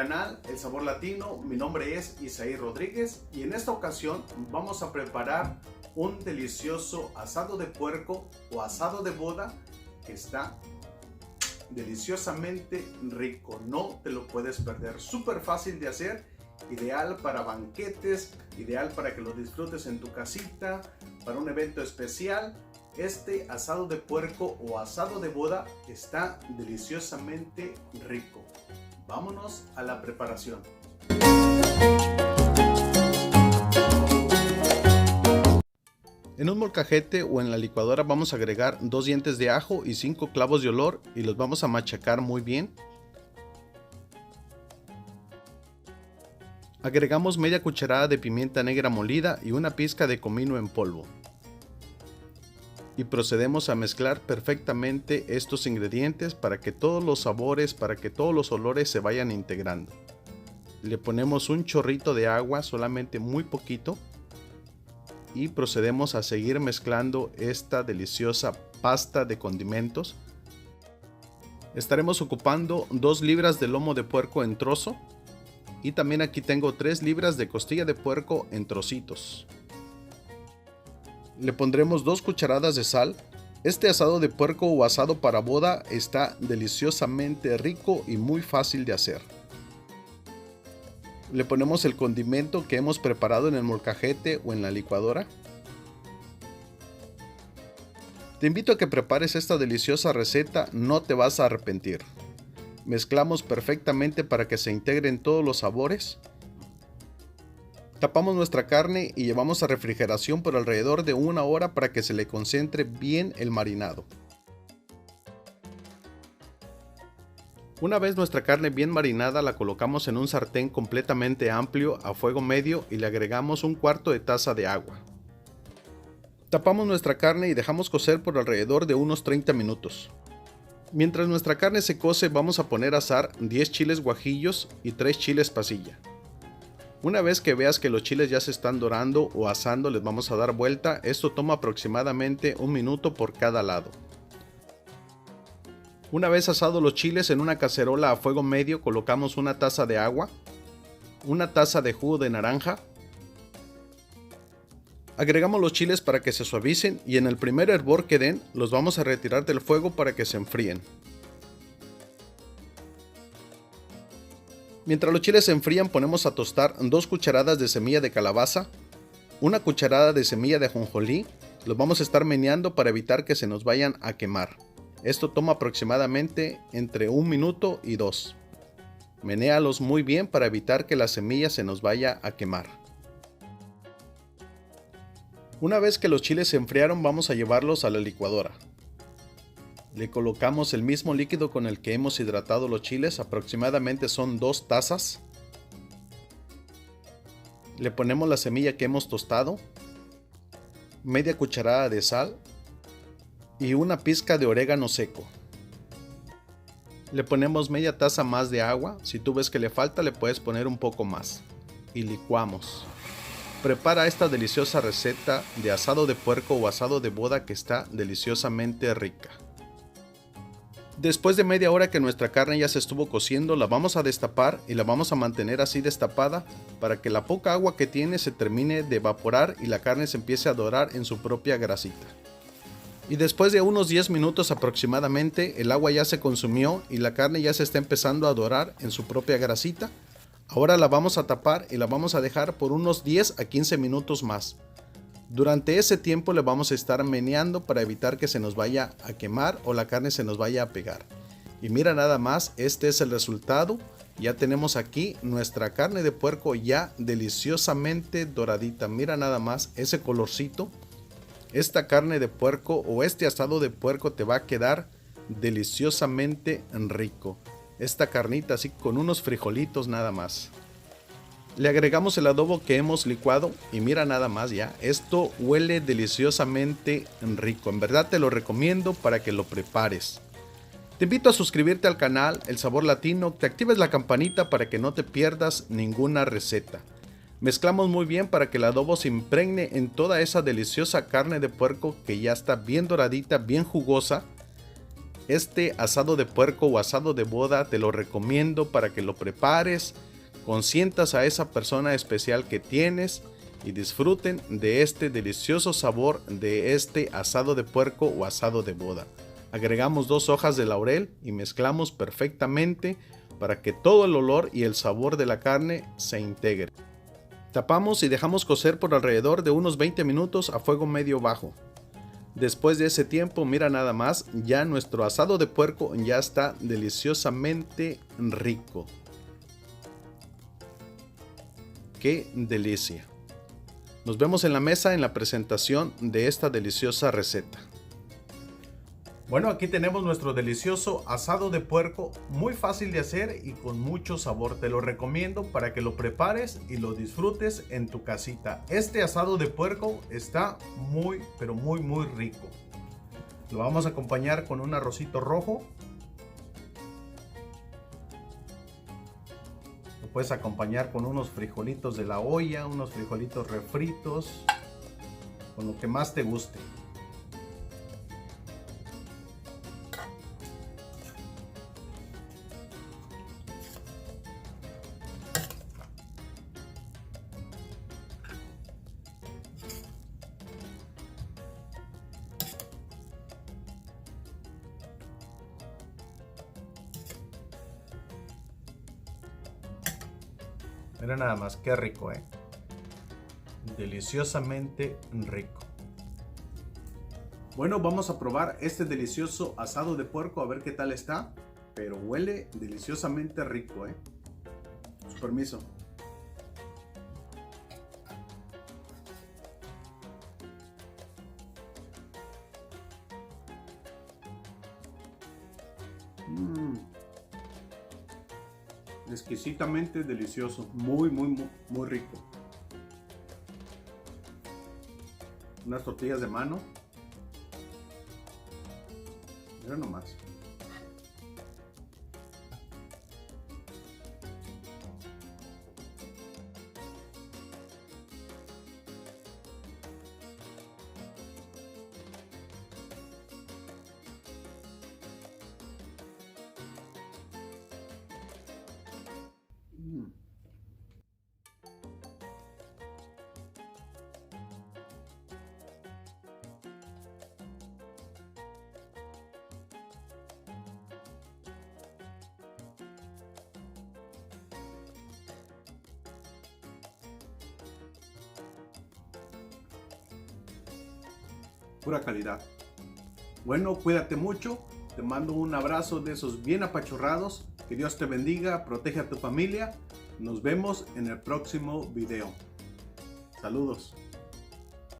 canal El Sabor Latino. Mi nombre es Isaí Rodríguez y en esta ocasión vamos a preparar un delicioso asado de puerco o asado de boda que está deliciosamente rico. No te lo puedes perder. Súper fácil de hacer, ideal para banquetes, ideal para que lo disfrutes en tu casita, para un evento especial. Este asado de puerco o asado de boda está deliciosamente rico. Vámonos a la preparación. En un molcajete o en la licuadora vamos a agregar 2 dientes de ajo y 5 clavos de olor y los vamos a machacar muy bien. Agregamos media cucharada de pimienta negra molida y una pizca de comino en polvo. Y procedemos a mezclar perfectamente estos ingredientes para que todos los sabores, para que todos los olores se vayan integrando. Le ponemos un chorrito de agua, solamente muy poquito, y procedemos a seguir mezclando esta deliciosa pasta de condimentos. Estaremos ocupando 2 libras de lomo de puerco en trozo y también aquí tengo 3 libras de costilla de puerco en trocitos. Le pondremos 2 cucharadas de sal. Este asado de puerco o asado para boda está deliciosamente rico y muy fácil de hacer. Le ponemos el condimento que hemos preparado en el molcajete o en la licuadora. Te invito a que prepares esta deliciosa receta, no te vas a arrepentir. Mezclamos perfectamente para que se integren todos los sabores. Tapamos nuestra carne y llevamos a refrigeración por alrededor de 1 hora para que se le concentre bien el marinado. Una vez nuestra carne bien marinada, la colocamos en un sartén completamente amplio a fuego medio y le agregamos 1/4 de taza de agua. Tapamos nuestra carne y dejamos cocer por alrededor de unos 30 minutos. Mientras nuestra carne se cose, vamos a poner a asar 10 chiles guajillos y 3 chiles pasilla. Una vez que veas que los chiles ya se están dorando o asando, les vamos a dar vuelta. Esto toma aproximadamente 1 minuto por cada lado. Una vez asados los chiles, en una cacerola a fuego medio colocamos 1 taza de agua, 1 taza de jugo de naranja. Agregamos los chiles para que se suavicen y en el primer hervor que den, los vamos a retirar del fuego para que se enfríen. Mientras los chiles se enfrían, ponemos a tostar 2 cucharadas de semilla de calabaza, 1 cucharada de semilla de ajonjolí. Los vamos a estar meneando para evitar que se nos vayan a quemar. Esto toma aproximadamente entre 1 minuto y 2. Menéalos muy bien para evitar que la semilla se nos vaya a quemar. Una vez que los chiles se enfriaron, vamos a llevarlos a la licuadora. Le colocamos el mismo líquido con el que hemos hidratado los chiles, aproximadamente son 2 tazas. Le ponemos la semilla que hemos tostado, media cucharada de sal y 1 pizca de orégano seco. Le ponemos media taza más de agua, si tú ves que le falta le puedes poner un poco más. Y licuamos. Prepara esta deliciosa receta de asado de puerco o asado de boda que está deliciosamente rica. Después de media hora que nuestra carne ya se estuvo cociendo, la vamos a destapar y la vamos a mantener así destapada para que la poca agua que tiene se termine de evaporar y la carne se empiece a dorar en su propia grasita. Y después de unos 10 minutos aproximadamente, el agua ya se consumió y la carne ya se está empezando a dorar en su propia grasita. Ahora la vamos a tapar y la vamos a dejar por unos 10 a 15 minutos más. Durante ese tiempo le vamos a estar meneando para evitar que se nos vaya a quemar o la carne se nos vaya a pegar. Y mira nada más, este es el resultado. Ya tenemos aquí nuestra carne de puerco ya deliciosamente doradita. Mira nada más ese colorcito. Esta carne de puerco o este asado de puerco te va a quedar deliciosamente rico. Esta carnita así con unos frijolitos nada más. Le agregamos el adobo que hemos licuado y mira nada más ya, esto huele deliciosamente rico. En verdad te lo recomiendo para que lo prepares. Te invito a suscribirte al canal El Sabor Latino, que actives la campanita para que no te pierdas ninguna receta. Mezclamos muy bien para que el adobo se impregne en toda esa deliciosa carne de puerco que ya está bien doradita, bien jugosa. Este asado de puerco o asado de boda te lo recomiendo para que lo prepares, consientas a esa persona especial que tienes y disfruten de este delicioso sabor de este asado de puerco o asado de boda. Agregamos 2 hojas de laurel y mezclamos perfectamente para que todo el olor y el sabor de la carne se integre. Tapamos y dejamos cocer por alrededor de unos 20 minutos a fuego medio bajo. Después de ese tiempo, mira nada más, ya nuestro asado de puerco ya está deliciosamente rico. ¡Qué delicia! Nos vemos en la mesa en la presentación de esta deliciosa receta. Bueno, aquí tenemos nuestro delicioso asado de puerco, muy fácil de hacer y con mucho sabor. Te lo recomiendo para que lo prepares y lo disfrutes en tu casita. Este asado de puerco está muy, pero muy rico. Lo vamos a acompañar con un arrocito rojo. Lo puedes acompañar con unos frijolitos de la olla, unos frijolitos refritos, con lo que más te guste. Mira nada más, qué rico, deliciosamente rico. Bueno, vamos a probar este delicioso asado de puerco a ver qué tal está. Pero huele deliciosamente rico, Su permiso. Exquisitamente delicioso, muy rico. Unas tortillas de mano. Mira nomás. Pura calidad. Bueno, cuídate mucho. Te mando un abrazo de esos bien apachurrados. Que Dios te bendiga, protege a tu familia. Nos vemos en el próximo video. Saludos.